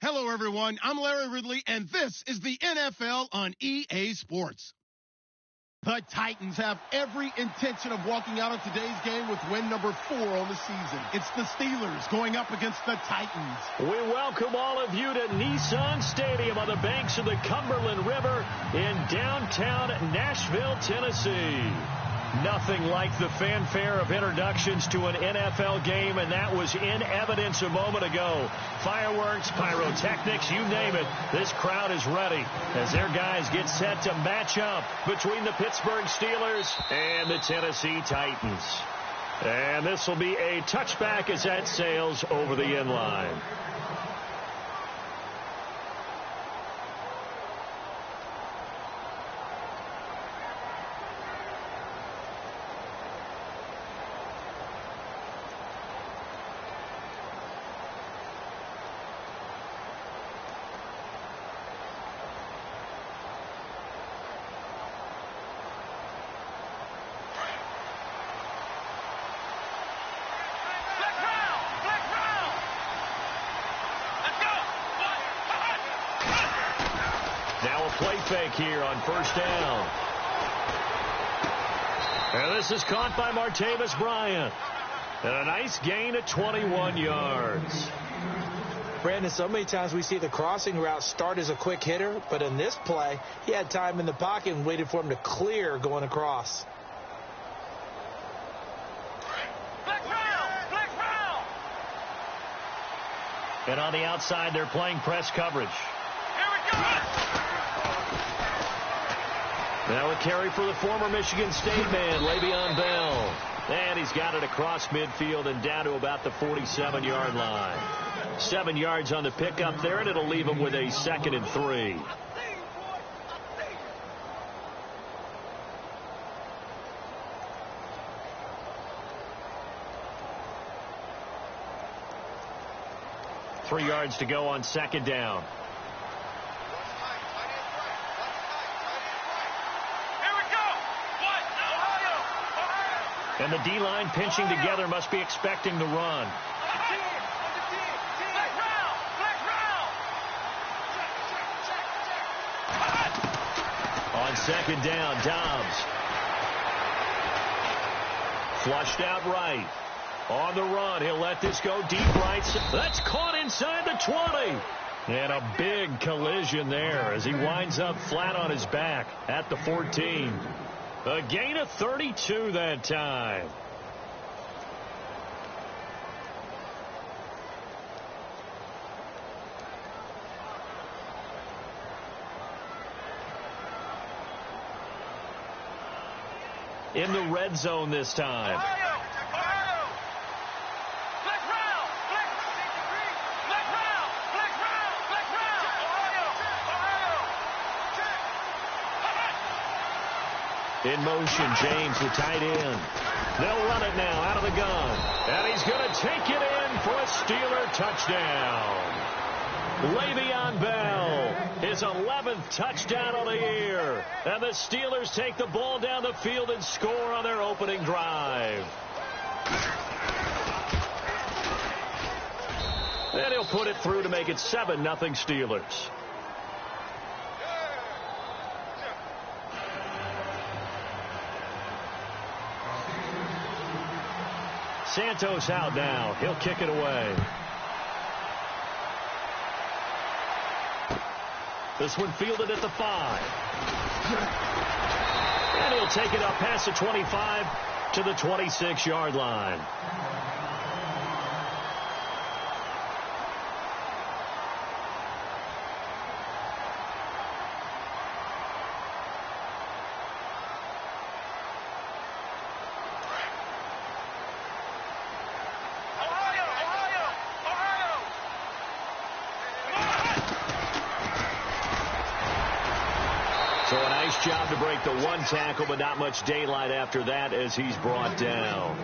Hello, everyone. I'm Larry Ridley, and this is the NFL on EA Sports. The Titans have every intention of walking out of today's game with win number 4 on the season. It's the Steelers going up against the Titans. We welcome all of you to Nissan Stadium on the banks of the Cumberland River in downtown Nashville, Tennessee. Nothing like the fanfare of introductions to an NFL game, and that was in evidence a moment ago. Fireworks, pyrotechnics, you name it. This crowd is ready as their guys get set to match up between the Pittsburgh Steelers and the Tennessee Titans. And this will be a touchback as that sails over the end line. Play fake here on first down. And this is caught by Martavis Bryant. And a nice gain of 21 yards. Brandon, so many times we see the crossing route start as a quick hitter, but in this play, he had time in the pocket and waited for him to clear going across. And on the outside, they're playing press coverage. Here we go! Now a carry for the former Michigan State man, Le'Veon Bell. And he's got it across midfield and down to about the 47-yard line. 7 yards on the pickup there, and it'll leave him with a 2nd and 3. Three yards to go on 2nd down. And the D-line pinching together must be expecting the run. On 2nd down, Dobbs. Flushed out right. On the run, he'll let this go deep right. That's caught inside the 20. And a big collision there as he winds up flat on his back at the 14. A gain of 32 that time. In the red zone this time. In motion, James, the tight end. They'll run it now out of the gun. And he's going to take it in for a Steeler touchdown. Le'Veon Bell, his 11th touchdown of the year. And the Steelers take the ball down the field and score on their opening drive. And he'll put it through to make it 7-0 Steelers. Santos out now. He'll kick it away. This one fielded at the 5. And he'll take it up past the 25 to the 26-yard line. Job to break the one tackle, but not much daylight after that as he's brought down.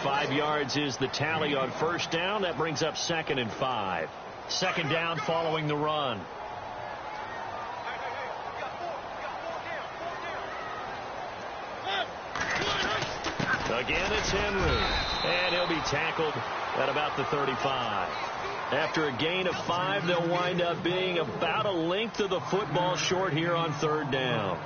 5 yards is the tally on first down. That brings up 2nd and 5. 2nd down following the run. Again, it's Henry. And he'll be tackled at about the 35. After a gain of 5, they'll wind up being about a length of the football short here on third down.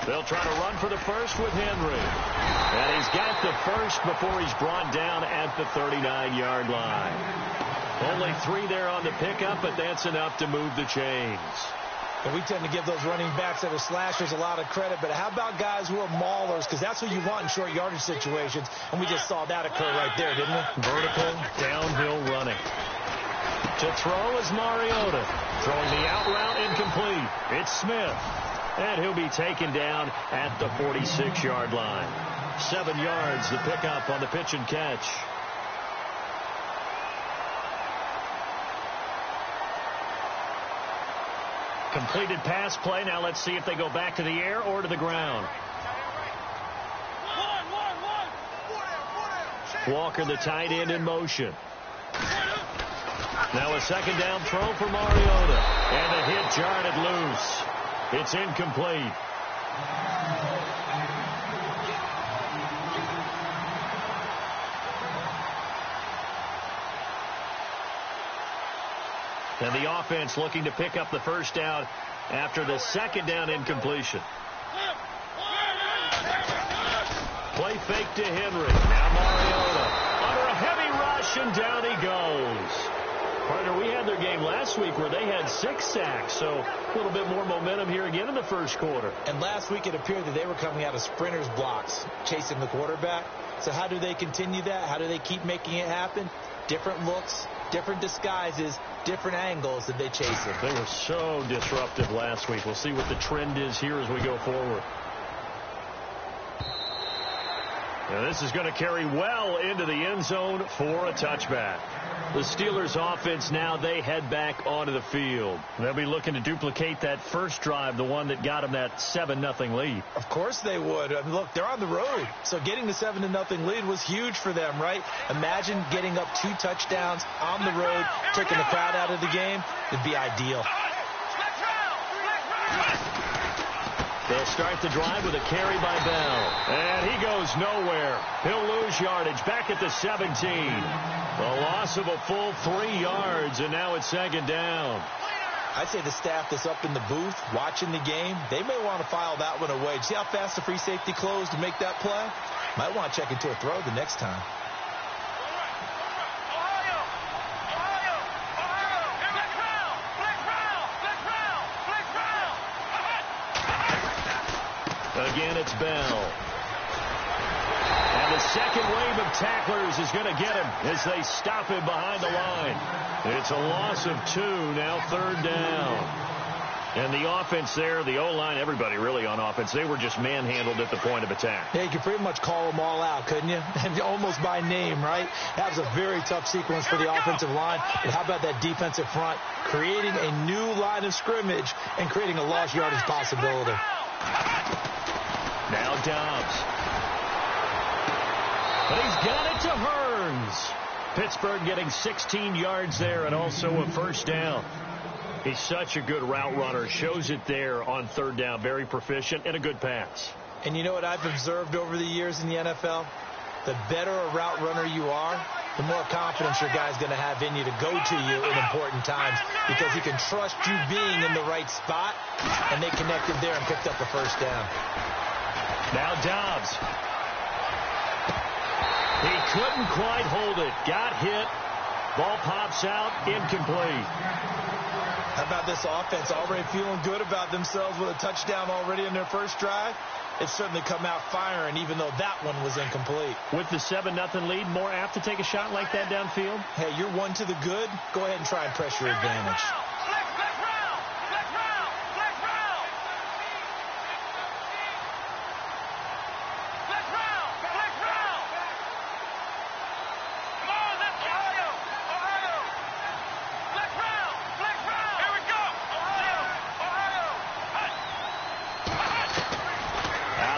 They'll try to run for the first with Henry. And he's got the first before he's brought down at the 39-yard line. Only 3 there on the pickup, but that's enough to move the chains. And we tend to give those running backs that are slashers a lot of credit, but how about guys who are maulers? Because that's what you want in short yardage situations, and we just saw that occur right there, didn't we? Vertical, downhill running. To throw is Mariota. Throwing the out route incomplete. It's Smith. And he'll be taken down at the 46-yard line. 7 yards the pickup on the pitch and catch. Completed pass play. Now let's see if they go back to the air or to the ground. Walker, the tight end, in motion. Now a second down throw for Mariota. And the hit jarred it loose. It's incomplete. And the offense looking to pick up the first down after the second down incompletion. Play fake to Henry. Now Mariota under a heavy rush, and down he goes. Partner, we had their game last week where they had 6 sacks, so a little bit more momentum here again in the first quarter. And last week it appeared that they were coming out of sprinters blocks, chasing the quarterback. So how do they continue that? How do they keep making it happen? Different looks, different disguises, different angles that they chase it. They were so disruptive last week. We'll see what the trend is here as we go forward. Now this is going to carry well into the end zone for a touchback. The Steelers offense now, they head back onto the field. They'll be looking to duplicate that first drive, the one that got them that 7-0 lead. Of course they would. I mean, look, they're on the road. So getting the 7-0 lead was huge for them, right? Imagine getting up 2 touchdowns on the road, taking the crowd out of the game. It'd be ideal. They'll start the drive with a carry by Bell. And he goes nowhere. He'll lose yardage back at the 17. A loss of a full 3 yards, and now it's second down. I'd say the staff that's up in the booth watching the game, they may want to file that one away. See how fast the free safety closed to make that play? Might want to check into a throw the next time. Again, it's Bell. And the second wave of tacklers is going to get him as they stop him behind the line. It's a loss of 2, now third down. And the offense there, the O-line, everybody really on offense, they were just manhandled at the point of attack. Yeah, you could pretty much call them all out, couldn't you? And almost by name, right? That was a very tough sequence for the offensive line. And how about that defensive front creating a new line of scrimmage and creating a lost yardage possibility? Now Dobbs. But he's got it to Hearns. Pittsburgh getting 16 yards there and also a first down. He's such a good route runner. Shows it there on third down. Very proficient and a good pass. And you know what I've observed over the years in the NFL? The better a route runner you are, the more confidence your guy's going to have in you to go to you in important times because he can trust you being in the right spot, and they connected there and picked up the first down. Now Dobbs. He couldn't quite hold it. Got hit. Ball pops out. Incomplete. How about this offense already feeling good about themselves with a touchdown already in their first drive? It's certainly come out firing, even though that one was incomplete. With the 7-0 lead, more apt to take a shot like that downfield? Hey, you're one to the good. Go ahead and try and press your advantage.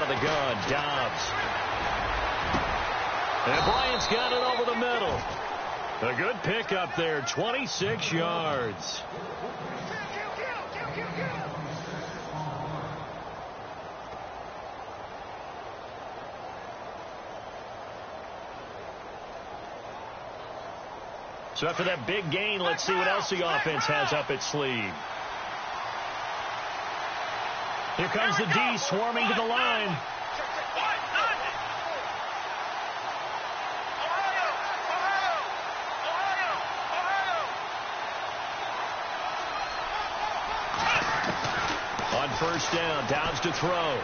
of the gun. Dobbs. And Bryant's got it over the middle. A good pickup there, 26 yards. So after that big gain, let's see what else the offense has up its sleeve. Here comes the D swarming to the line. On first down, Downs to throw.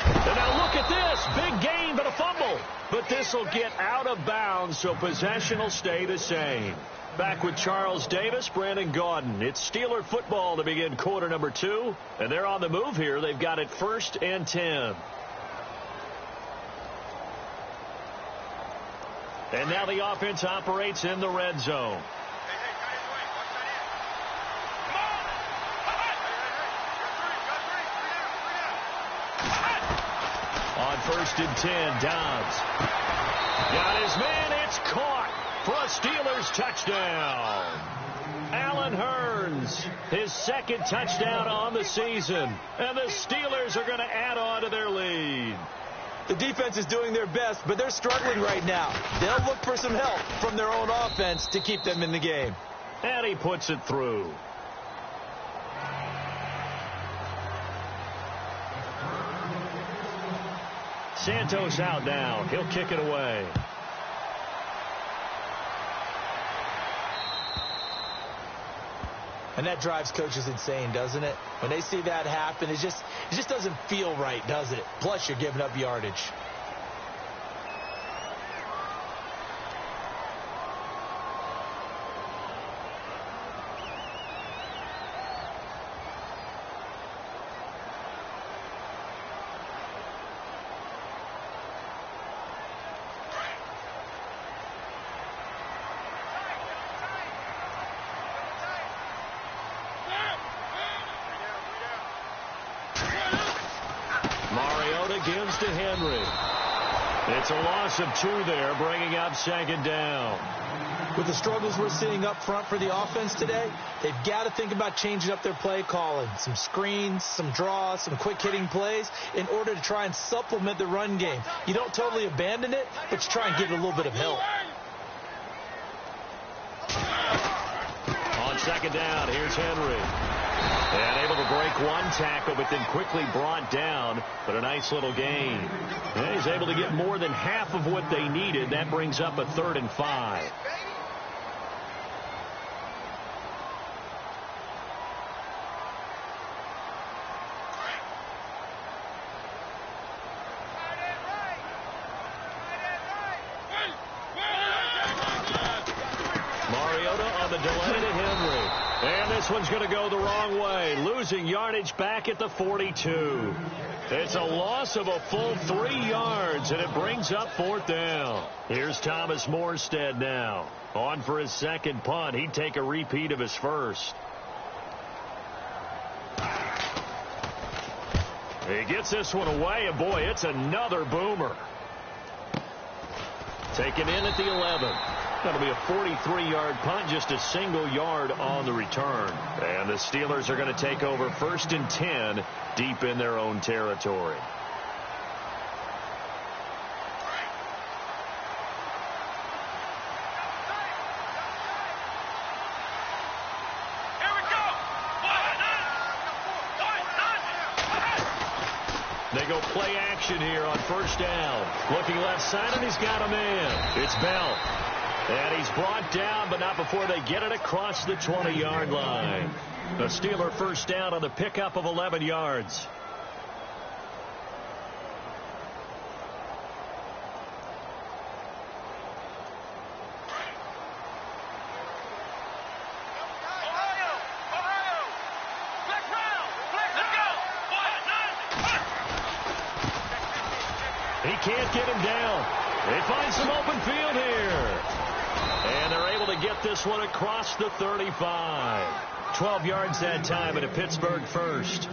And now look at this. Big gain, but a fumble. But this will get out of bounds, so possession will stay the same. Back with Charles Davis, Brandon Gaudin. It's Steeler football to begin quarter number 2. And they're on the move here. They've got it 1st and 10. And now the offense operates in the red zone. On 1st and 10, Dobbs. Got his man, it's caught for a Steelers touchdown. Allen Hurns, his 2nd touchdown on the season. And the Steelers are going to add on to their lead. The defense is doing their best, but they're struggling right now. They'll look for some help from their own offense to keep them in the game. And he puts it through. Santos out now. He'll kick it away. And that drives coaches insane, doesn't it? When they see that happen, it just doesn't feel right, does it? Plus, you're giving up yardage. Gives to Henry. It's a loss of 2 there, bringing up 2nd down. With the struggles we're seeing up front for the offense today, they've got to think about changing up their play calling. Some screens, some draws, some quick-hitting plays in order to try and supplement the run game. You don't totally abandon it, but you try and give it a little bit of help. On 2nd down, here's Henry. And able to break one tackle, but then quickly brought down. But a nice little gain. And he's able to get more than half of what they needed. That brings up a 3rd and 5. Mariota on the delay to Henry. And this one's going to go the wrong way. Losing yardage back at the 42. It's a loss of a full 3 yards, and it brings up 4th down. Here's Thomas Morstead now. On for his 2nd punt. He'd take a repeat of his 1st. He gets this one away, and boy, it's another boomer. Taken in at the 11. That'll be a 43-yard punt, just a single yard on the return. And the Steelers are going to take over 1st and 10 deep in their own territory. They go play action here on 1st down. Looking left side, and he's got a man. It's Bell. And he's brought down, but not before they get it across the 20-yard line. The Steeler 1st down on the pickup of 11 yards. He can't get him down. They find some open field here. And they're able able to get this one across the 35. 12 yards that time and a Pittsburgh first.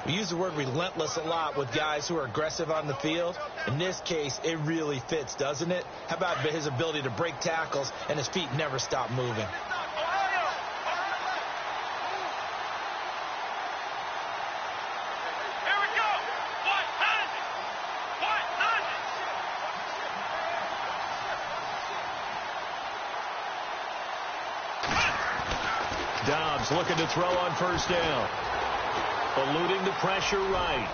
We use the word relentless a lot with guys who are aggressive on the field. In this case, it really fits, doesn't it? How about his ability to break tackles and his feet never stop moving? Dobbs looking to throw on first down. Eluding the pressure right.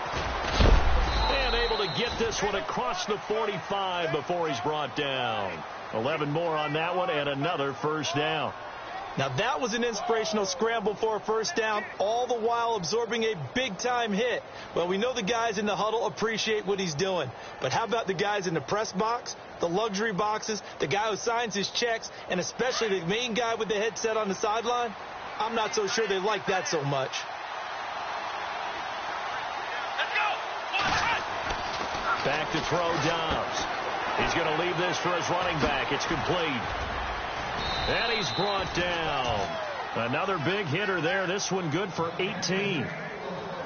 And able to get this one across the 45 before he's brought down. 11 more on that one and another first down. Now that was an inspirational scramble for a first down, all the while absorbing a big-time hit. Well, we know the guys in the huddle appreciate what he's doing. But how about the guys in the press box, the luxury boxes, the guy who signs his checks, and especially the main guy with the headset on the sideline? I'm not so sure they like that so much. Back to throw Dobbs. He's going to leave this for his running back. It's complete. And he's brought down. Another big hitter there. This one good for 18.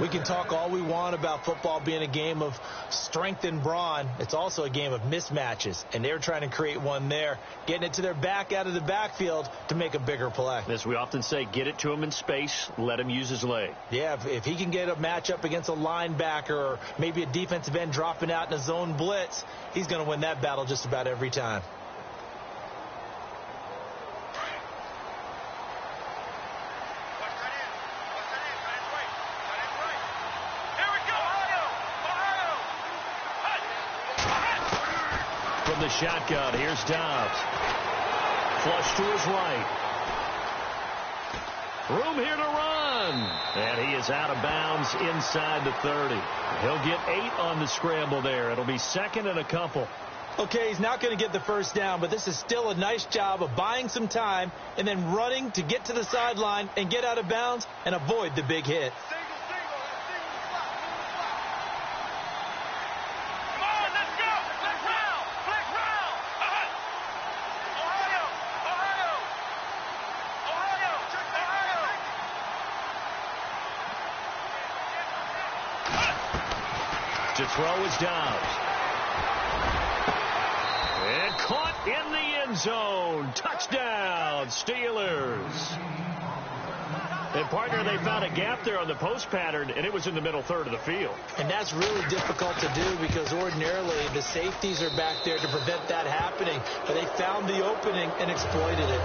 We can talk all we want about football being a game of strength and brawn. It's also a game of mismatches, and they're trying to create one there, getting it to their back out of the backfield to make a bigger play. As we often say, get it to him in space, let him use his leg. Yeah, if he can get a matchup against a linebacker or maybe a defensive end dropping out in a zone blitz, he's going to win that battle just about every time. From the shotgun, here's Dobbs. Flush to his right. Room here to run. And he is out of bounds inside the 30. He'll get 8 on the scramble there. It'll be second and a couple. Okay, he's not going to get the first down, but this is still a nice job of buying some time and then running to get to the sideline and get out of bounds and avoid the big hit. To throw is Dobbs. And caught in the end zone. Touchdown, Steelers. And, partner, they found a gap there on the post pattern, and it was in the middle third of the field. And that's really difficult to do because ordinarily the safeties are back there to prevent that happening. But they found the opening and exploited it.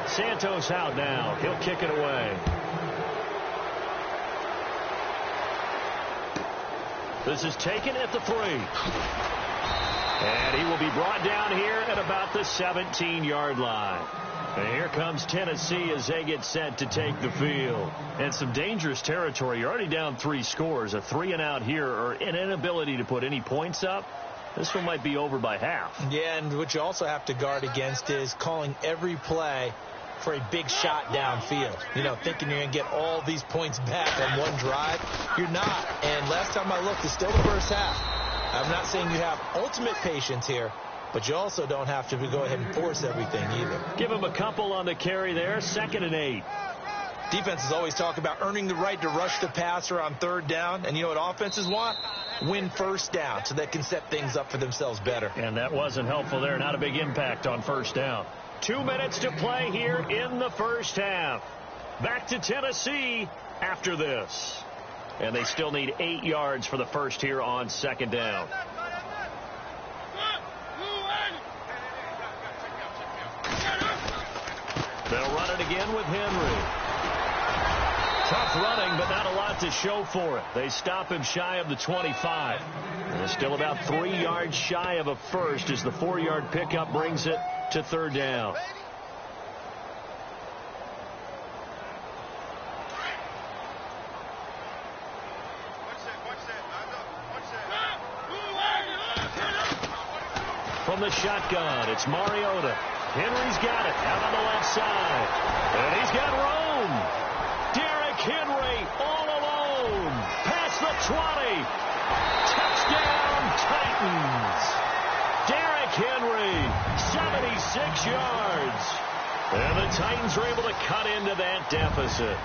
Santos out now. He'll kick it away. This is taken at the 3. And he will be brought down here at about the 17-yard line. And here comes Tennessee as they get set to take the field. And some dangerous territory. You're already down 3 scores. A 3-and-out here or an inability to put any points up. This one might be over by half. Yeah, and what you also have to guard against is calling every play for a big shot downfield. You know, thinking you're going to get all these points back on one drive. You're not. And last time I looked, it's still the first half. I'm not saying you have ultimate patience here, but you also don't have to go ahead and force everything either. Give him a couple on the carry there. 2nd and 8. Defenses always talk about earning the right to rush the passer on 3rd down. And you know what offenses want? Win first down so they can set things up for themselves better. And that wasn't helpful there. Not a big impact on first down. 2 minutes to play here in the first half. Back to Tennessee after this. And they still need 8 yards for the first here on 2nd down. They'll run it again with Henry. Tough running, but not a lot to show for it. They stop him shy of the 25. And it's still about 3 yards shy of a first as the 4-yard pickup brings it to 3rd down. From the shotgun, it's Mariota. Henry's got it out on the left side. And he's got Rome. Derrick Henry all alone. Past the 20. Touchdown, Titans. Derrick Henry, 76 yards. And the Titans were able to cut into that deficit.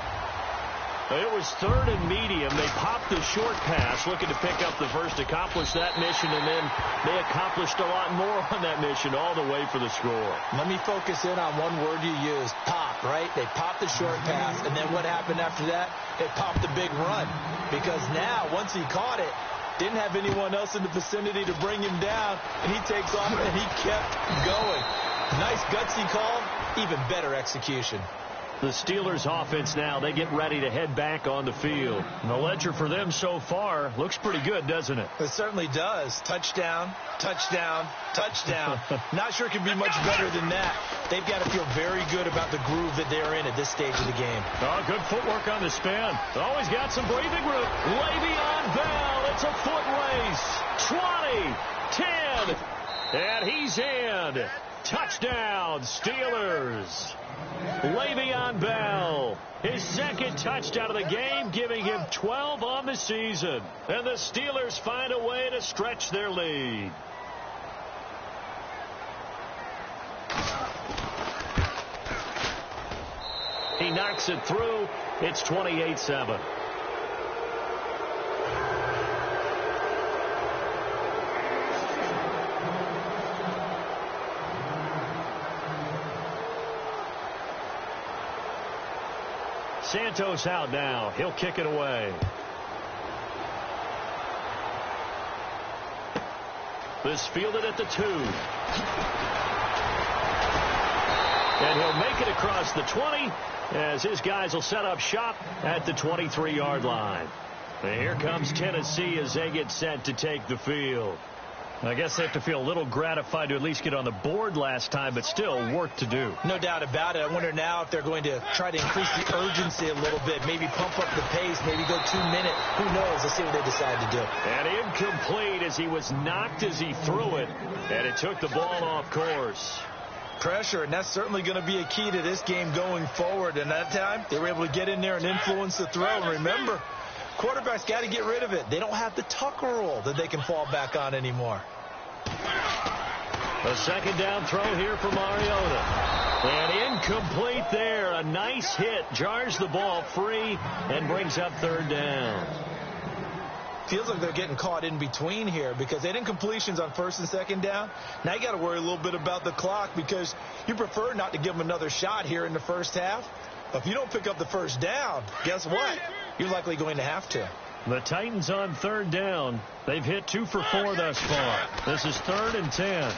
It was 3rd and medium. They popped the short pass, looking to pick up the first, accomplish that mission, and then they accomplished a lot more on that mission all the way for the score. Let me focus in on one word you used, pop, right? They popped the short pass, and then what happened after that? They popped the big run. Because now, once he caught it, didn't have anyone else in the vicinity to bring him down, and he takes off, and he kept going. Nice gutsy call, even better execution. The Steelers offense now, they get ready to head back on the field. And the ledger for them so far looks pretty good, doesn't it? It certainly does. Touchdown, touchdown, touchdown. Not sure it can be much better than that. They've got to feel very good about the groove that they're in at this stage of the game. Oh, good footwork on the spin. Always got some breathing room. Le'Veon Bell, it's a foot race. 20, 10, and he's in. Touchdown, Steelers. Le'Veon Bell, his 2nd touchdown of the game, giving him 12 on the season. And the Steelers find a way to stretch their lead. He knocks it through. It's 28-7. Santos out now. He'll kick it away. This fielded at the 2. And he'll make it across the 20 as his guys will set up shop at the 23-yard line. And here comes Tennessee as they get set to take the field. I guess they have to feel a little gratified to at least get on the board last time, but still work to do. No doubt about it. I wonder now if they're going to try to increase the urgency a little bit, maybe pump up the pace, maybe go 2 minute. Who knows? Let's see what they decide to do. And incomplete as he was knocked as he threw it, and it took the ball off course. Pressure, and that's certainly going to be a key to this game going forward. And that time, they were able to get in there and influence the throw. And remember, quarterbacks got to get rid of it. They don't have the Tucker rule that they can fall back on anymore. A 2nd down throw here for Mariota. And incomplete there. A nice hit. Jars the ball free and brings up 3rd down. Feels like they're getting caught in between here because they didn't completions on 1st and 2nd down. Now you got to worry a little bit about the clock because you prefer not to give them another shot here in the first half. But if you don't pick up the 1st down, guess what? You're likely going to have to. The Titans on 3rd down. They've hit 2 for 4 thus far. This is 3rd and 10.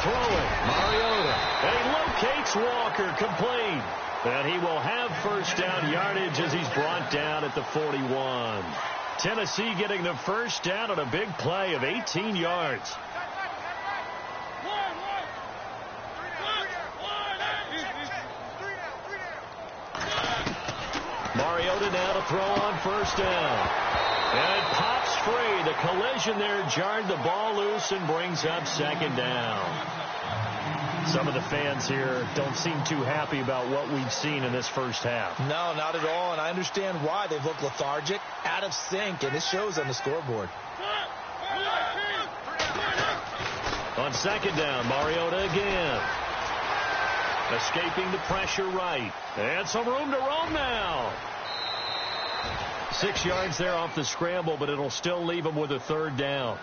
Throwing, Mariota. And he locates Walker, complete. And he will have 1st down yardage as he's brought down at the 41. Tennessee getting the 1st down on a big play of 18 yards. Mariota now to throw on 1st down. And it pops free. The collision there jarred the ball loose and brings up 2nd down. Some of the fans here don't seem too happy about what we've seen in this first half. No, not at all, and I understand why. They've looked lethargic, out of sync, and it shows on the scoreboard. On 2nd down, Mariota again. Escaping the pressure right. And some room to roam now. 6 yards there off the scramble, but it'll still leave him with a 3rd down.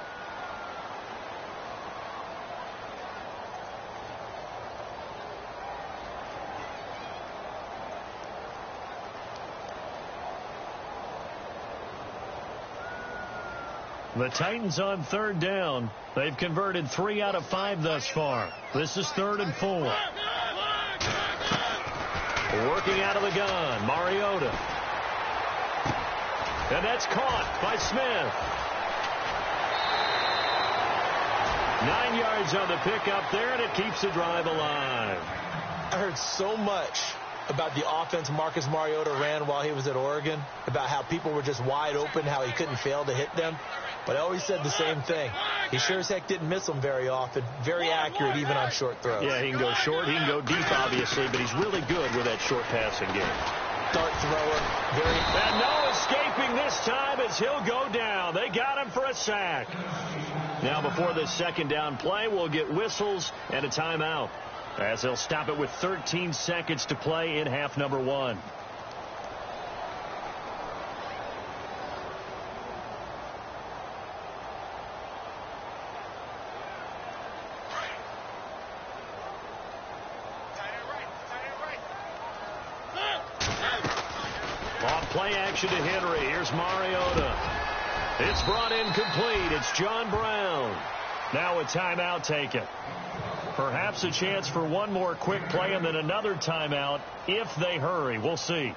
The Titans on 3rd down. They've converted 3 out of 5 thus far. This is 3rd and 4. Working out of the gun, Mariota. And that's caught by Smith. 9 yards on the pickup there, and it keeps the drive alive. I heard so much about the offense Marcus Mariota ran while he was at Oregon, about how people were just wide open, how he couldn't fail to hit them. But I always said the same thing. He sure as heck didn't miss them very often. Very accurate even on short throws. Yeah, he can go short, he can go deep, obviously, but he's really good with that short passing game. start thrower. And no escaping this time as he'll go down. They got him for a sack. Now before this second down play, we'll get whistles and a timeout, as they'll stop it with 13 seconds to play in half number 1. Off play action to Henry. Here's Mariota. It's brought in complete. It's John Brown. Now a timeout taken. Perhaps a chance for one more quick play and then another timeout if they hurry. We'll see.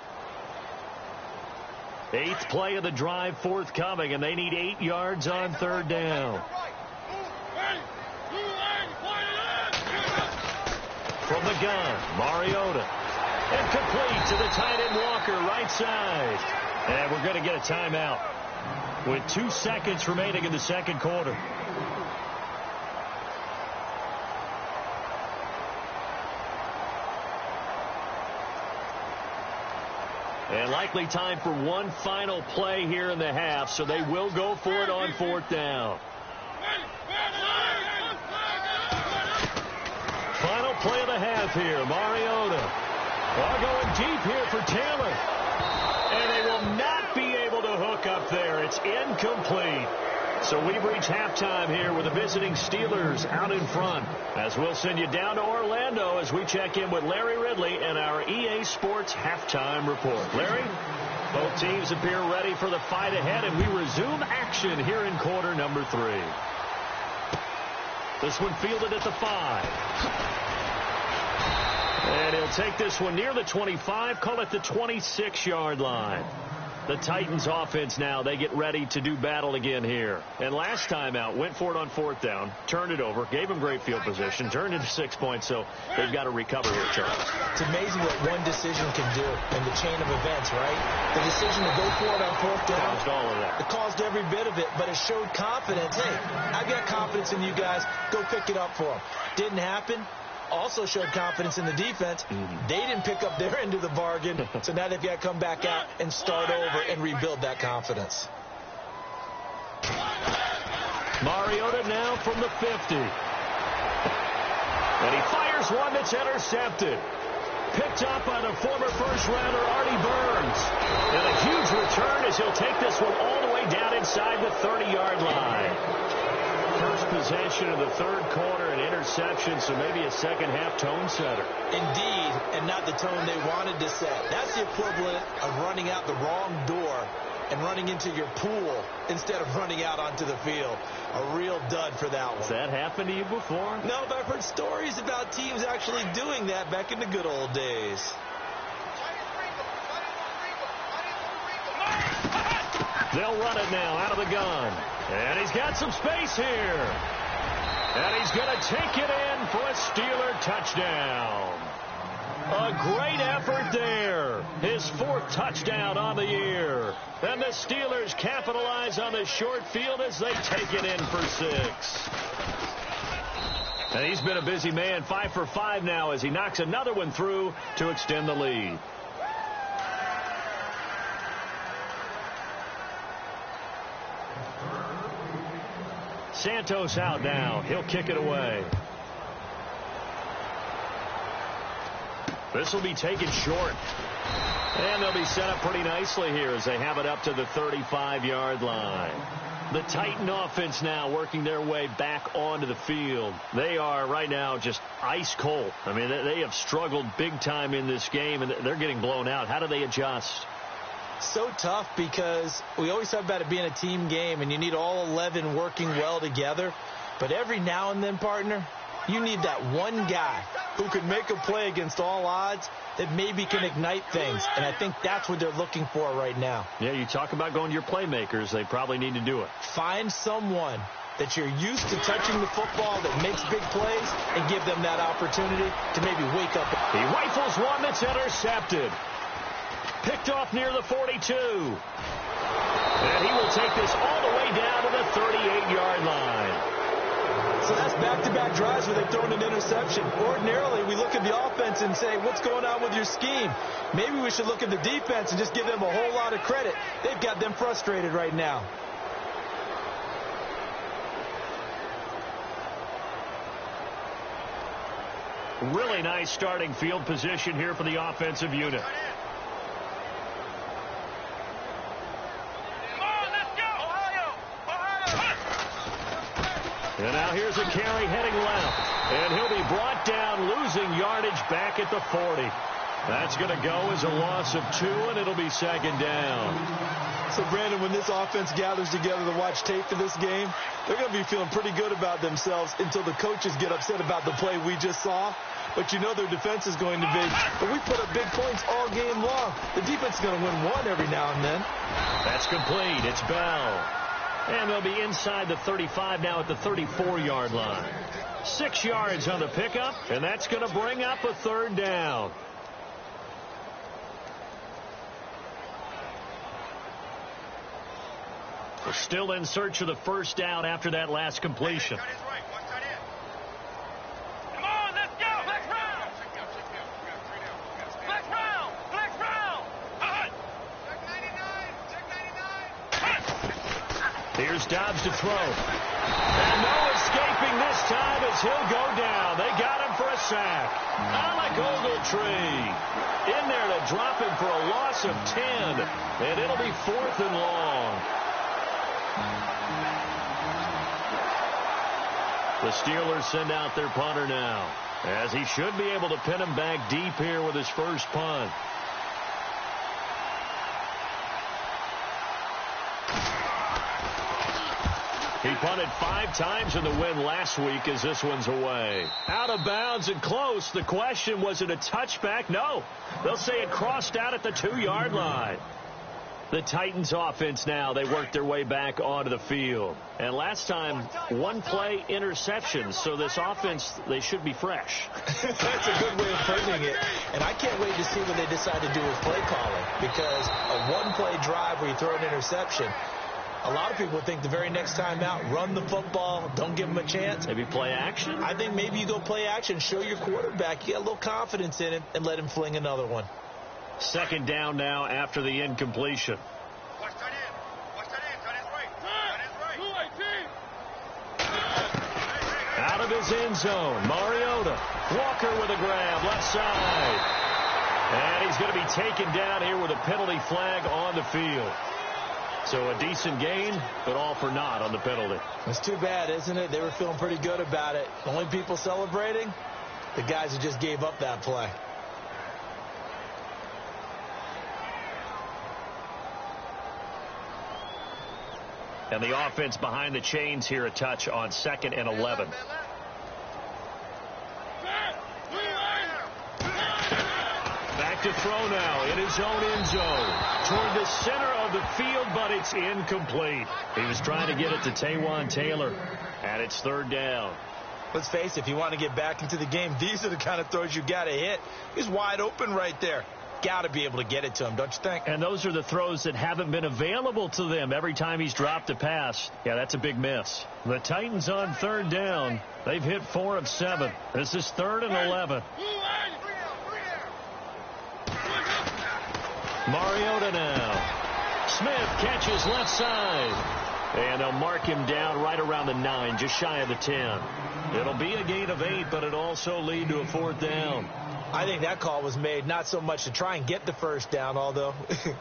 8th play of the drive forthcoming, and they need 8 yards on third down. From the gun, Mariota. And complete to the tight end Walker, right side. And we're going to get a timeout with 2 seconds remaining in the second quarter. And likely time for one final play here in the half, so they will go for it on 4th down. Final play of the half here, Mariota. All going deep here for Taylor. And they will not be able to hook up there. It's incomplete. So we've reached halftime here with the visiting Steelers out in front. As we'll send you down to Orlando as we check in with Larry Ridley and our EA Sports halftime report. Larry, both teams appear ready for the fight ahead, and we resume action here in quarter number 3. This one fielded at the 5. And he'll take this one near the 25, call it the 26-yard line. The Titans offense now, they get ready to do battle again here. And last time out, went for it on 4th down, turned it over, gave them great field position, turned into 6 points, so they've got to recover here, Charles. It's amazing what one decision can do in the chain of events, right? The decision to go for it on 4th down. Caused all of that. It caused every bit of it, but it showed confidence. Hey, I've got confidence in you guys. Go pick it up for them. Didn't happen. Also showed confidence in the defense. They didn't pick up their end of the bargain, so now they've got to come back out and start over and rebuild that confidence. Mariota now from the 50. And he fires one that's intercepted. Picked up by the former first-rounder Artie Burns. And a huge return as he'll take this one all the way down inside the 30-yard line. First possession of the third quarter, an interception, so maybe a second-half tone setter. Indeed, and not the tone they wanted to set. That's the equivalent of running out the wrong door and running into your pool instead of running out onto the field. A real dud for that one. Has that happened to you before? No, but I've heard stories about teams actually doing that back in the good old days. They'll run it now out of the gun. And he's got some space here. And he's going to take it in for a Steeler touchdown. A great effort there. His 4th touchdown on the year. And the Steelers capitalize on the short field as they take it in for 6. And he's been a busy man, 5 for 5 now as he knocks another one through to extend the lead. Santos out now. He'll kick it away. This will be taken short. And they'll be set up pretty nicely here as they have it up to the 35-yard line. The Titan offense now working their way back onto the field. They are right now just ice cold. I mean, they have struggled big time in this game, and they're getting blown out. How do they adjust? So tough because we always talk about it being a team game and you need all 11 working well together. But every now and then, partner, you need that one guy who can make a play against all odds that maybe can ignite things. And I think that's what they're looking for right now. Yeah, you talk about going to your playmakers. They probably need to do it. Find someone that you're used to touching the football that makes big plays and give them that opportunity to maybe wake up. He rifles one that's intercepted. Picked off near the 42. And he will take this all the way down to the 38-yard line. So that's back-to-back drives where they've thrown an interception. Ordinarily, we look at the offense and say, what's going on with your scheme? Maybe we should look at the defense and just give them a whole lot of credit. They've got them frustrated right now. Really nice starting field position here for the offensive unit. And now here's a carry heading left. And he'll be brought down, losing yardage back at the 40. That's going to go as a loss of 2, and it'll be second down. So, Brandon, when this offense gathers together to watch tape for this game, they're going to be feeling pretty good about themselves until the coaches get upset about the play we just saw. But you know their defense is going to be. But we put up big points all game long. The defense is going to win one every now and then. That's complete. It's Bell. And they'll be inside the 35 now at the 34-yard line. 6 yards on the pickup, and that's going to bring up a third down. We're still in search of the first down after that last completion. Here's Dobbs to throw. And no escaping this time as he'll go down. They got him for a sack. Alec Ogletree in there to drop him for a loss of 10. And it'll be 4th and long. The Steelers send out their punter now, as he should be able to pin him back deep here with his first punt. He punted 5 times in the win last week as this one's away. Out of bounds and close. The question, was it a touchback? No. They'll say it crossed out at the 2-yard line. The Titans offense now, they work their way back onto the field. And last time, 1-play interception. So this offense, they should be fresh. That's a good way of putting it. And I can't wait to see what they decide to do with play calling. Because a 1-play drive where you throw an interception, a lot of people think the very next time out, run the football, don't give them a chance. Maybe play action? I think maybe you go play action, show your quarterback you got a little confidence in him, and let him fling another one. Second down now after the incompletion. Out of his end zone, Mariota. Walker with a grab, left side. And he's going to be taken down here with a penalty flag on the field. So a decent gain, but all for naught on the penalty. It's too bad, isn't it? They were feeling pretty good about it. The only people celebrating, the guys who just gave up that play. And the offense behind the chains here a touch on 2nd and 11. Back to throw now in his own end zone. Toward the center of the field, but it's incomplete. He was trying to get it to Taywan Taylor. And it's 3rd down. Let's face it, if you want to get back into the game, these are the kind of throws you got to hit. He's wide open right there. Got to be able to get it to him, don't you think? And those are the throws that haven't been available to them every time he's dropped a pass. Yeah, that's a big miss. The Titans on 3rd down. They've hit 4 of 7. This is 3rd and 11. Mariota now. Smith catches left side. And they'll mark him down right around the 9, just shy of the 10. It'll be a gain of 8, but it'll also lead to a 4th down. I think that call was made not so much to try and get the first down, although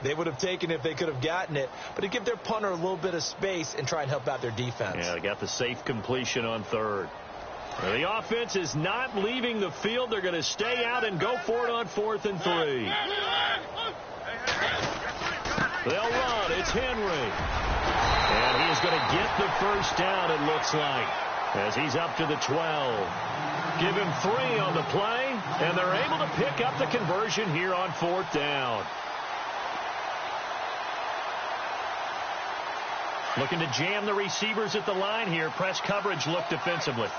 they would have taken it if they could have gotten it, but to give their punter a little bit of space and try and help out their defense. Yeah, they got the safe completion on 3rd. Well, the offense is not leaving the field. They're going to stay out and go for it on 4th and 3. They'll run. It's Henry. And he is going to get the first down, it looks like, as he's up to the 12. Give him 3 on the play, and they're able to pick up the conversion here on 4th down. Looking to jam the receivers at the line here. Press coverage look defensively.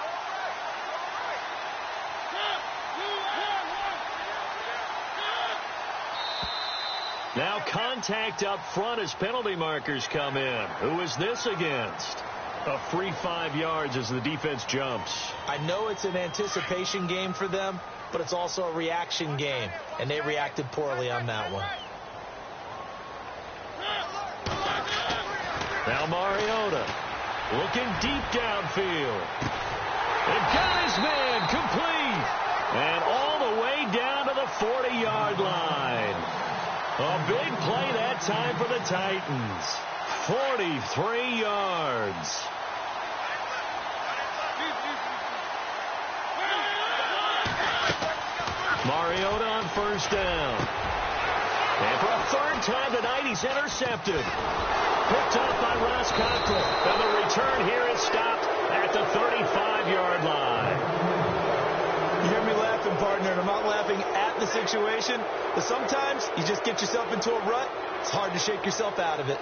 Now contact up front as penalty markers come in. Who is this against? A free 5 yards as the defense jumps. I know it's an anticipation game for them, but it's also a reaction game, and they reacted poorly on that one. Now Mariota looking deep downfield. And got his man complete. And all the way down to the 40-yard line. A big play that time for the Titans. 43 yards. Mariota on first down. And for a third time tonight, he's intercepted. Picked up by Ross Cockrell. And the return here is stopped at the 35-yard line. You hear me laughing, partner, and I'm not laughing at the situation, but sometimes you just get yourself into a rut. It's hard to shake yourself out of it.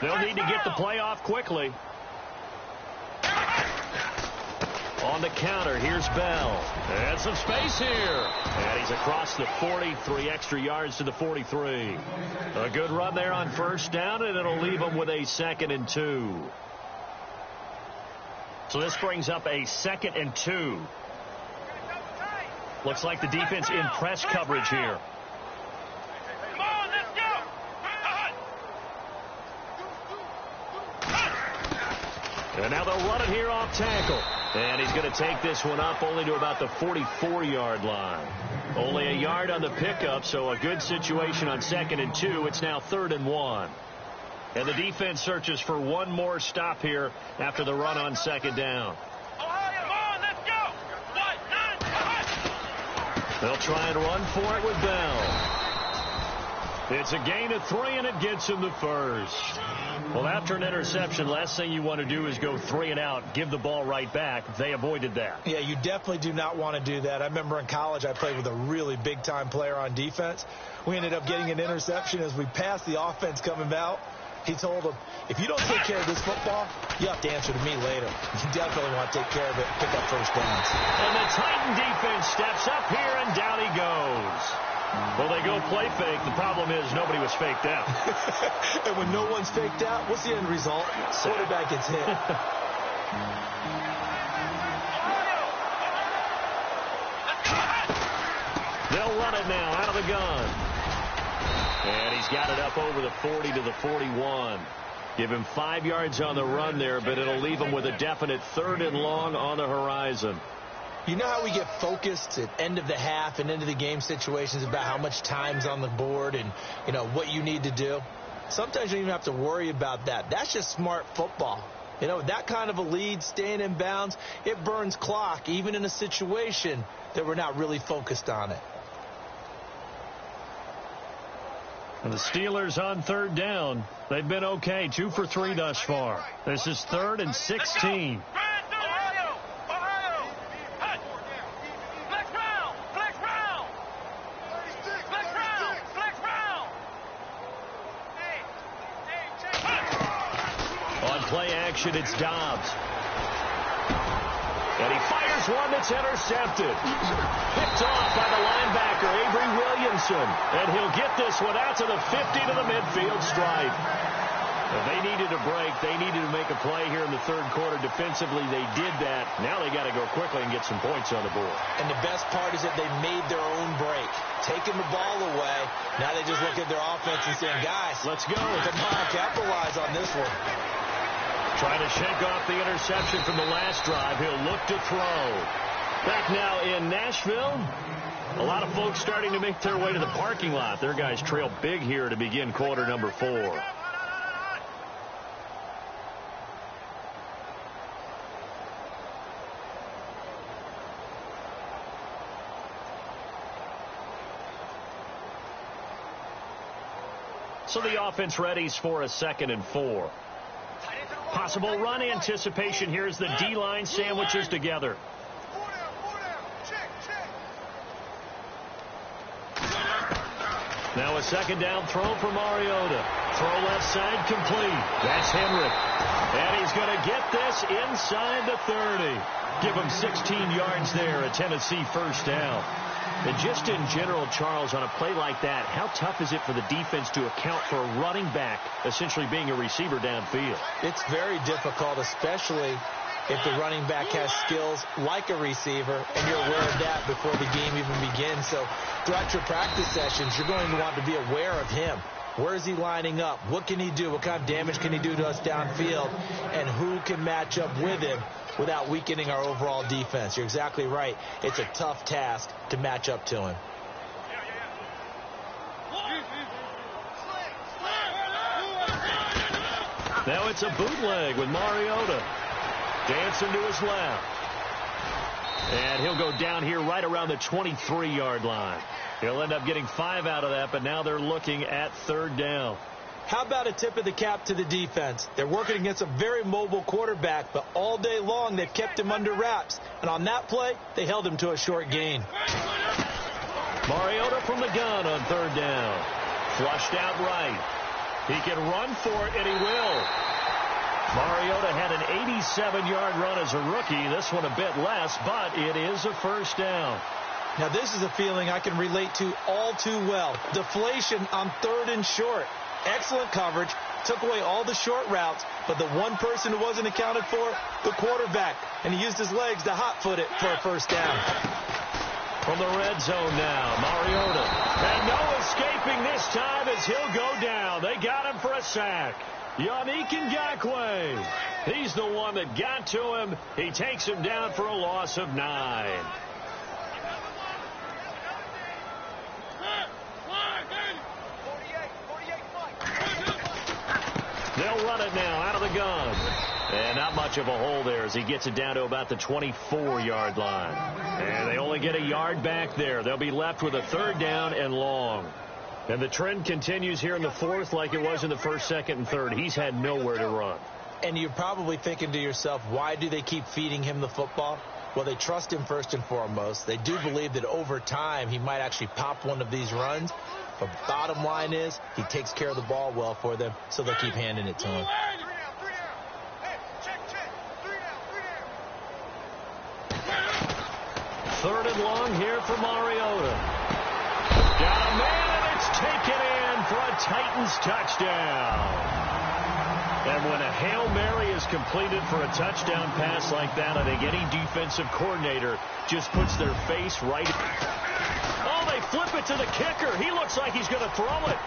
They'll need to get the play off quickly. On the counter, here's Bell. And some space here. And he's across the 43 extra yards to the 43. A good run there on first down, and it'll leave him with a 2nd and 2. So this brings up a 2nd and 2. Looks like the defense in press coverage here. And now they'll run it here off tackle. And he's going to take this one up only to about the 44-yard line. Only a yard on the pickup, so a good situation on 2nd and 2. It's now 3rd and 1. And the defense searches for one more stop here after the run on 2nd down. They'll try and run for it with Bell. It's a gain of 3, and it gets him the first. Well, after an interception, last thing you want to do is go 3 and out, give the ball right back. They avoided that. Yeah, you definitely do not want to do that. I remember in college I played with a really big-time player on defense. We ended up getting an interception as we passed the offense coming out. He told him, if you don't take care of this football, you have to answer to me later. You definitely want to take care of it, pick up first downs. And the Titan defense steps up here, and down he goes. Well, they go play fake. The problem is nobody was faked out. And when no one's faked out, what's the end result? Quarterback gets hit. They'll run it now out of the gun. And he's got it up over the 40 to the 41. Give him 5 yards on the run there, but it'll leave him with a definite 3rd and long on the horizon. You know how we get focused at end of the half and into the game situations about how much time's on the board and, you know, what you need to do? Sometimes you don't even have to worry about that. That's just smart football. You know, that kind of a lead, staying in bounds, it burns clock, even in a situation that we're not really focused on it. And the Steelers on 3rd down. They've been okay, 2 for 3 thus far. This is 3rd and 16. Play action, it's Dobbs. And he fires one that's intercepted. Picked off by the linebacker, Avery Williamson. And he'll get this one out to the 50 to the midfield stripe. And they needed a break. They needed to make a play here in the 3rd quarter. Defensively, they did that. Now they got to go quickly and get some points on the board. And the best part is that they made their own break. Taking the ball away. Now they just look at their offense and saying, guys, let's go. Come on, capitalize on this one. Trying to shake off the interception from the last drive. He'll look to throw. Back now in Nashville. A lot of folks starting to make their way to the parking lot. Their guys trail big here to begin quarter number 4. So the offense readies for a 2nd and 4. Possible run anticipation here as the D-line sandwiches together. Now a second down throw for Mariota. Throw left side complete. That's Henry. And he's going to get this inside the 30. Give him 16 yards there, a Tennessee first down. And just in general, Charles, on a play like that, how tough is it for the defense to account for a running back essentially being a receiver downfield? It's very difficult, especially if the running back has skills like a receiver, and you're aware of that before the game even begins. So throughout your practice sessions, you're going to want to be aware of him. Where is he lining up? What can he do? What kind of damage can he do to us downfield? And who can match up with him without weakening our overall defense? You're exactly right. It's a tough task to match up to him. Now it's a bootleg with Mariota. Dancing to his left. And he'll go down here right around the 23-yard line. He'll end up getting 5 out of that, but now they're looking at third down. How about a tip of the cap to the defense? They're working against a very mobile quarterback, but all day long they've kept him under wraps. And on that play, they held him to a short gain. Mariota from the gun on third down. Flushed out right. He can run for it, and he will. Mariota had an 87-yard run as a rookie. This one a bit less, but it is a first down. Now, this is a feeling I can relate to all too well. Deflation on third and short. Excellent coverage. Took away all the short routes, but the one person who wasn't accounted for, the quarterback. And he used his legs to hot-foot it for a first down. From the red zone now, Mariota. And no escaping this time as he'll go down. They got him for a sack. Yannick Ngakoue. He's the one that got to him. He takes him down for a loss of 9. They'll run it now out of the gun. And not much of a hole there as he gets it down to about the 24-yard line. And they only get a yard back there. They'll be left with a third down and long. And the trend continues here in the fourth like it was in the first, second, and third. He's had nowhere to run. And you're probably thinking to yourself, why do they keep feeding him the football? Well, they trust him first and foremost. They do believe that over time he might actually pop one of these runs. But bottom line is he takes care of the ball well for them, so they'll keep handing it to him. Third and long here for Mariota. Got a man, and it's taken in for a Titans touchdown. And when a Hail Mary is completed for a touchdown pass like that, I think any defensive coordinator just puts their face right. Oh, they flip it to the kicker. He looks like he's going to throw it.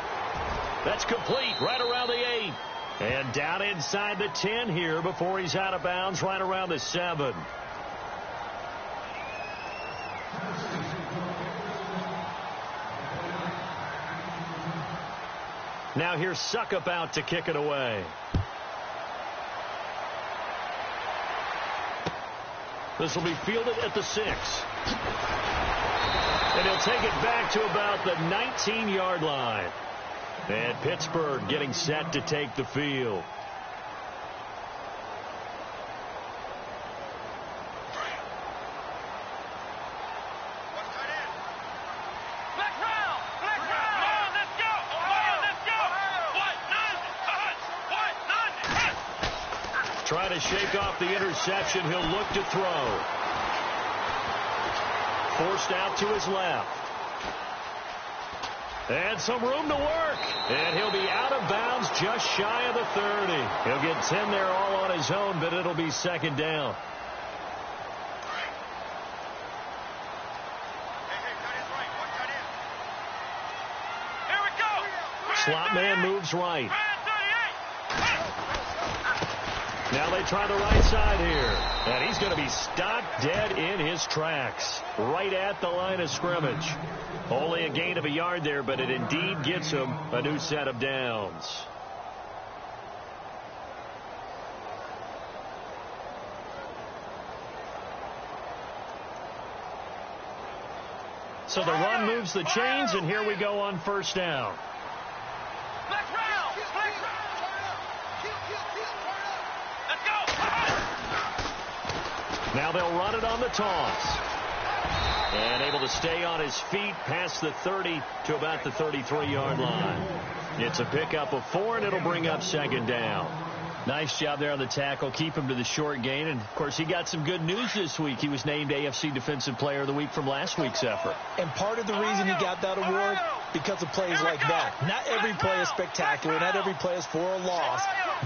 That's complete right around the 8. And down inside the 10 here before he's out of bounds right around the 7. Now here's Suckup out to kick it away. This will be fielded at the 6. And he'll take it back to about the 19-yard line. And Pittsburgh getting set to take the field. Trying to shake off the interception. He'll look to throw. Forced out to his left. And some room to work. And he'll be out of bounds just shy of the 30. He'll get 10 there all on his own, but it'll be second down. Slot man moves right. Now they try the right side here. And he's going to be stopped dead in his tracks. Right at the line of scrimmage. Only a gain of a yard there, but it indeed gets him a new set of downs. So the run moves the chains, and here we go on first down. Now they'll run it on the toss. And able to stay on his feet past the 30 to about the 33-yard line. It's a pickup of 4, and it'll bring up second down. Nice job there on the tackle. Keep him to the short gain. And, of course, he got some good news this week. He was named AFC Defensive Player of the Week from last week's effort. And part of the reason he got that award, because of plays like that. Not every play is spectacular. Not every play is for a loss.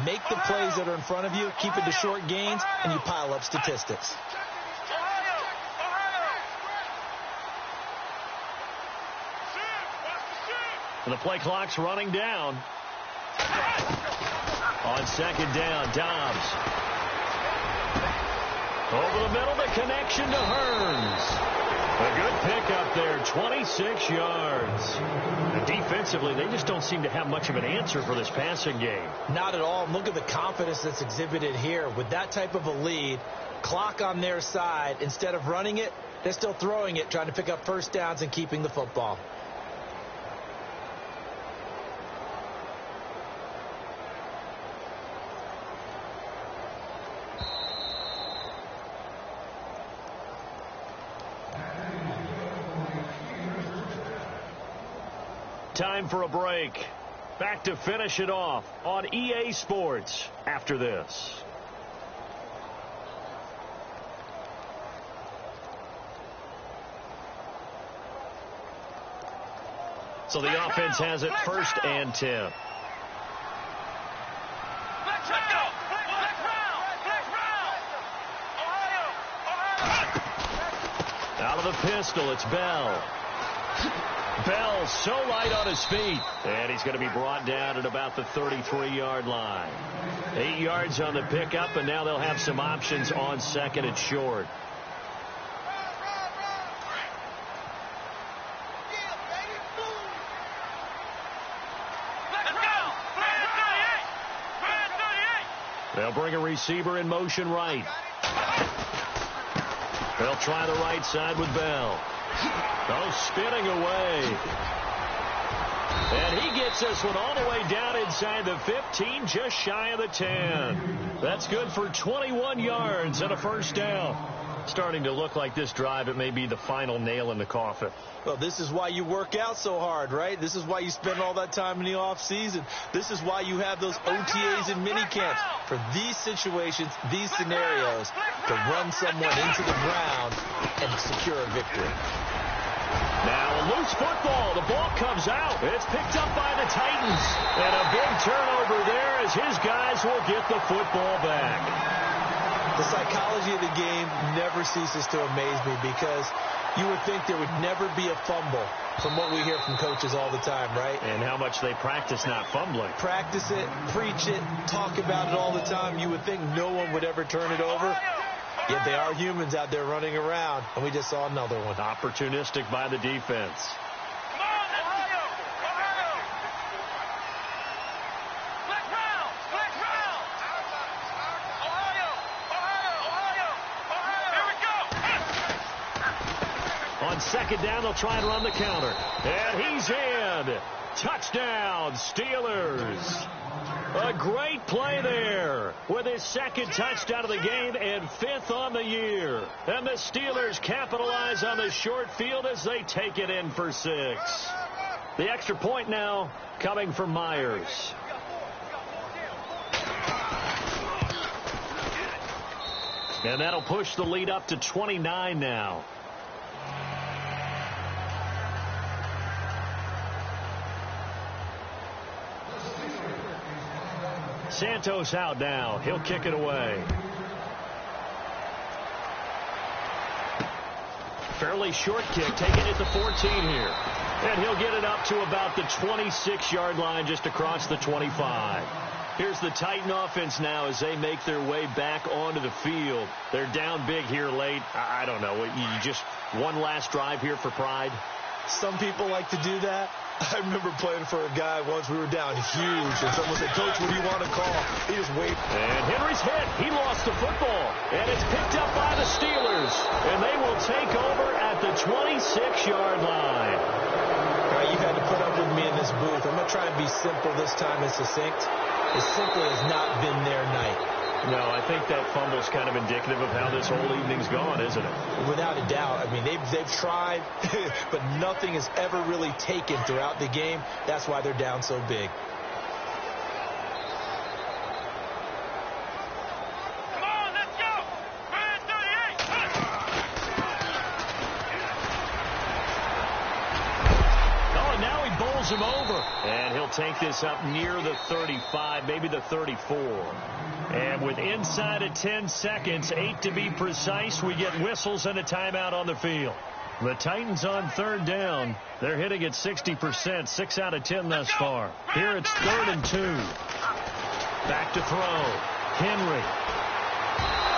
Make the plays that are in front of you, keep it to short gains, and you pile up statistics. The play clock's running down. On second down, Dobbs. Over the middle, the connection to Hearns. A good pickup there, 26 yards. And defensively, they just don't seem to have much of an answer for this passing game. Not at all. Look at the confidence that's exhibited here. With that type of a lead, clock on their side, instead of running it, they're still throwing it, trying to pick up first downs and keeping the football. Time for a break. Back to finish it off on EA Sports after this. So the offense has it 1st and 10. Out of the pistol, it's Bell. Bell so light on his feet. And he's going to be brought down at about the 33-yard line. 8 yards on the pickup, and now they'll have some options on second and short. They'll bring a receiver in motion right. They'll try the right side with Bell. Oh, spinning away. And he gets this one all the way down inside the 15, just shy of the 10. That's good for 21 yards and a first down. Starting to look like this drive, it may be the final nail in the coffin. Well, this is why you work out so hard, right? This is why you spend all that time in the offseason. This is why you have those OTAs and mini camps. For these situations, these scenarios, to run someone into the ground and secure a victory. Now a loose football. The ball comes out. It's picked up by the Titans. And a big turnover there as his guys will get the football back. The psychology of the game never ceases to amaze me, because you would think there would never be a fumble from what we hear from coaches all the time, right? And how much they practice not fumbling. Practice it, preach it, talk about it all the time. You would think no one would ever turn it over. Yet they are humans out there running around, and we just saw another one. Opportunistic by the defense. On second down, they'll try and run the counter. And he's in. Touchdown, Steelers. A great play there with his second touchdown of the game and 5th on the year. And the Steelers capitalize on the short field as they take it in for 6. The extra point now coming from Myers. And that'll push the lead up to 29 now. Santos out now. He'll kick it away. Fairly short kick, taking it to 14 here. And he'll get it up to about the 26-yard line, just across the 25. Here's the Titan offense now as they make their way back onto the field. They're down big here late. I don't know. You just one last drive here for pride? Some people like to do that. I remember playing for a guy once. We were down huge, and someone said, "Coach, what do you want to call?" He just waited. And Henry's hit. He lost the football. And it's picked up by the Steelers. And they will take over at the 26-yard line. All right, you've had to put up with me in this booth. I'm going to try and be simple this time and succinct. It simply has not been their night. No, I think that fumble's kind of indicative of how this whole evening's gone, isn't it? Without a doubt. I mean, they've tried, but nothing has ever really taken throughout the game. That's why they're down so big. Come on, let's go! 38! Oh, and now he bowls him over. And he'll take this up near the 35, maybe the 34. And with inside of 10 seconds, 8 to be precise, we get whistles and a timeout on the field. The Titans on third down. They're hitting at 60%, 6 out of 10 thus far. Here it's 3rd and 2. Back to throw. Henry.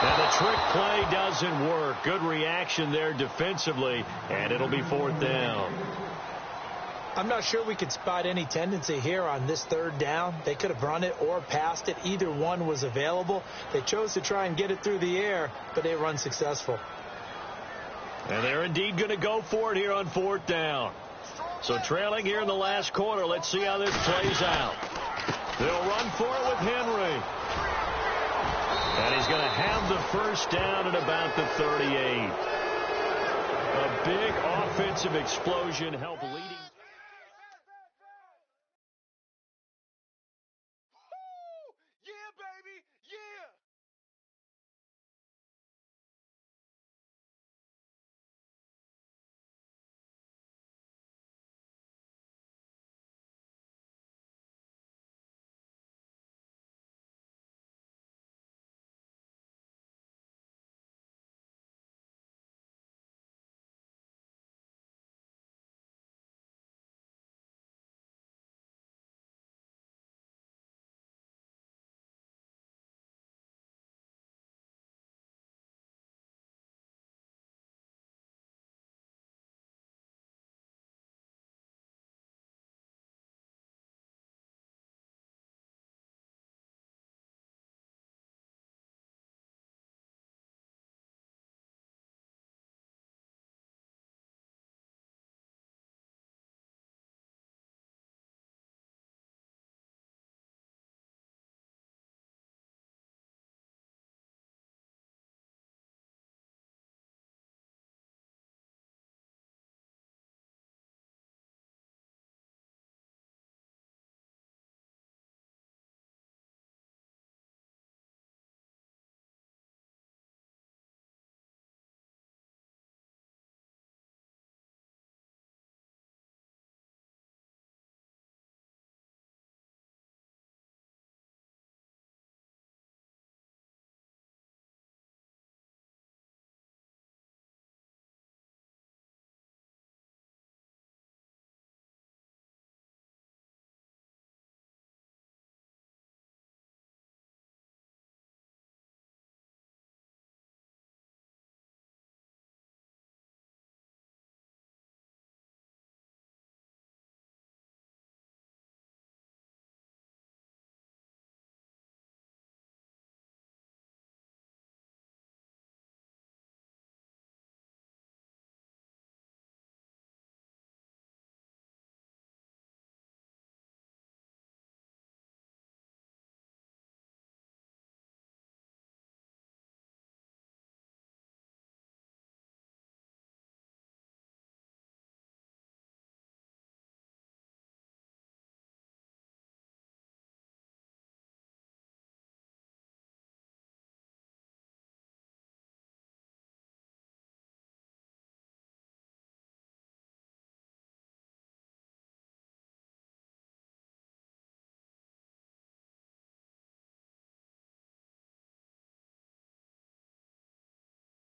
And the trick play doesn't work. Good reaction there defensively, and it'll be 4th down. I'm not sure we could spot any tendency here on this 3rd down. They could have run it or passed it. Either one was available. They chose to try and get it through the air, but they were unsuccessful. And they're indeed going to go for it here on 4th down. So trailing here in the last quarter. Let's see how this plays out. They'll run for it with Henry. And he's going to have the first down at about the 38. A big offensive explosion helped leading.